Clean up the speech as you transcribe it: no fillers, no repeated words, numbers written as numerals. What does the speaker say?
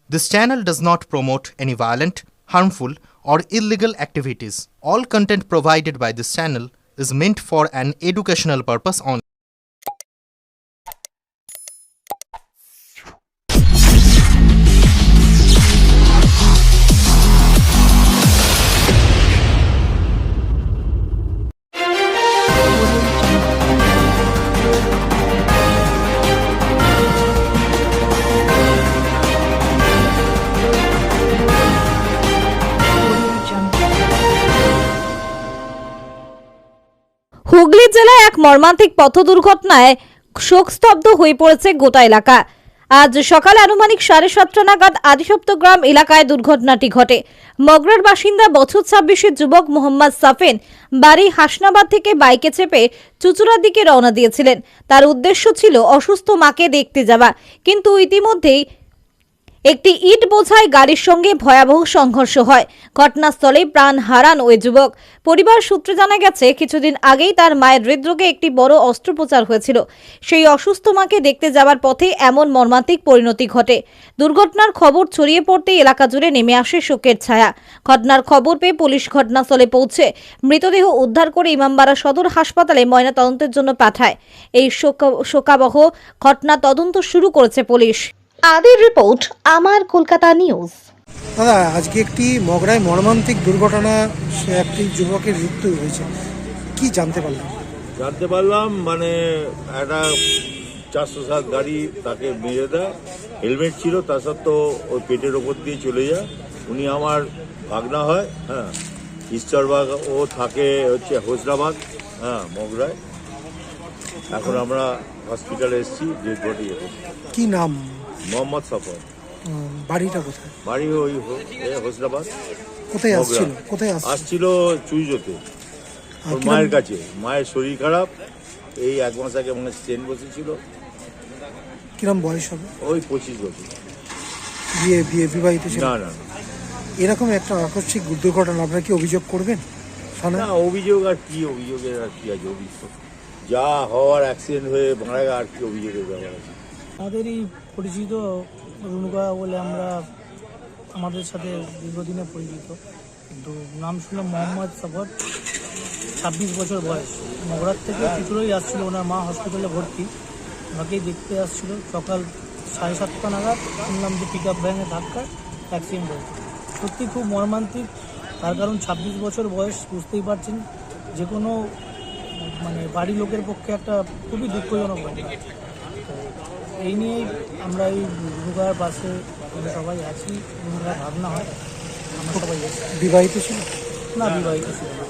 This channel does not promote any violent, harmful, or illegal activities. All content provided by this channel is meant for an educational purpose only. Hooghly জেলায় এক মর্মান্তিক পথ দুর্ঘটনায় শোকস্তব্ধ হয়ে পড়েছে গোটা এলাকা। আজ সকালে আনুমানিক 7:30 নাগাদ আদিসপ্তগ্রাম এলাকায় দুর্ঘটনাটি ঘটে। মগরার বাসিন্দা বছর 26-এর যুবক মোহাম্মদ সাফেন বাড়ি হাসনাবাদ থেকে বাইকে চেপে চুচুড়ার দিকে রওনা দিয়েছিলেন। তার উদ্দেশ্য ছিল অসুস্থ মাকে দেখতে যাওয়া, কিন্তু ইতিমধ্যেই একটি ইট বোঝাই গাড়ির সঙ্গে ভয়াবহ সংঘর্ষ হয়। ঘটনাস্থলে প্রাণ হারান ওই যুবক। পরিবার সূত্রে জানা গেছে, কিছুদিন আগেই তার মায়ের হৃদরোগে একটি বড় অস্ত্রোপচার হয়েছিল। সেই অসুস্থ মাকে দেখতে যাওয়ার পথে এমন মর্মান্তিক পরিণতি ঘটে। দুর্ঘটনার খবর ছড়িয়ে পড়তেই এলাকা জুড়ে নেমে আসে শোকের ছায়া। ঘটনার খবর পেয়ে পুলিশ ঘটনাস্থলে পৌঁছে মৃতদেহ উদ্ধার করে ইমামবাড়া সদর হাসপাতালে ময়নাতদন্তের জন্য পাঠায়। এই শোকাবহ ঘটনা তদন্ত শুরু করেছে পুলিশ। আদির রিপোর্ট, আমার কলকাতা নিউজ। দাদা, আজকে একটি মগরায় মর্মান্তিক দুর্ঘটনা, সে একটি যুবকের মৃত্যু হয়েছে, কি জানতে পারলাম? মানে একটা 407 গাড়ি তাকে মেরে দেয়। হেলমেট ছিল, তা সত্ত্বেও ওই পেটের ওপর দিয়ে চলে যায়। উনি আমার ভাগনা হয়, হ্যাঁ, ঈশ্বরবাগ। ও থাকে হচ্ছে হোসরাবাদ, হ্যাঁ, মগরায়। এখন আমরা হসপিটালে এসেছি, ডেড বডি। কি নাম? মোহাম্মদ সফর। বাড়িটা কোথায়? বাড়ি ওই হোসরাবাদ। কোথায় আসছিল? চুইজোতে, ওর মায়ের কাছে। মায়ের শরীর খারাপ, এই 1 মাস আগে মানে ট্রেন বসেছিল। কিরম বয়স হবে? ওই 25 বছর। বিবাহিত ছিল? না। এরকম একটা আকস্মিক দুর্ঘটনা আপনারা কি অভিযোগ করবেন? না, অভিযোগ আর কি, অভিযোগের আর কি আছে? অভিযোগ যা হওয়ার, অ্যাক্সিডেন্ট হয়ে মারা গেছে, আর কি অভিযোগের ব্যাপার আছে? আমাদেরই পরিচিত রুনুকা বলে, আমাদের সাথে দীর্ঘদিনে পরিচিত, কিন্তু নাম শুনলাম মোহাম্মদ সফর, 26 বছর বয়স। মগরার থেকে চুচুড়াই আসছিল, ওনার মা হসপিটালে ভর্তি, ওনাকেই দেখতে আসছিল। সকাল 7:30 নাগাদ শুনলাম যে পিক আপ ভ্যানে ধাক্কায় অ্যাক্সিডেন্ট হয়েছে। সত্যি খুব মর্মান্তিক, তার কারণ 26 বছর বয়স। বুঝতেই পারছেন, যে কোনো মানে বাড়ির লোকের পক্ষে একটা খুবই দুঃখজনক ঘটনা। এই নিয়েই আমরা এই রুনুকার পাশে সবাই আছি। রুনুকার ভাবনা হয়, আমরা সবাই আছি। বিবাহিত ছিল? না, বিবাহিত ছিল না।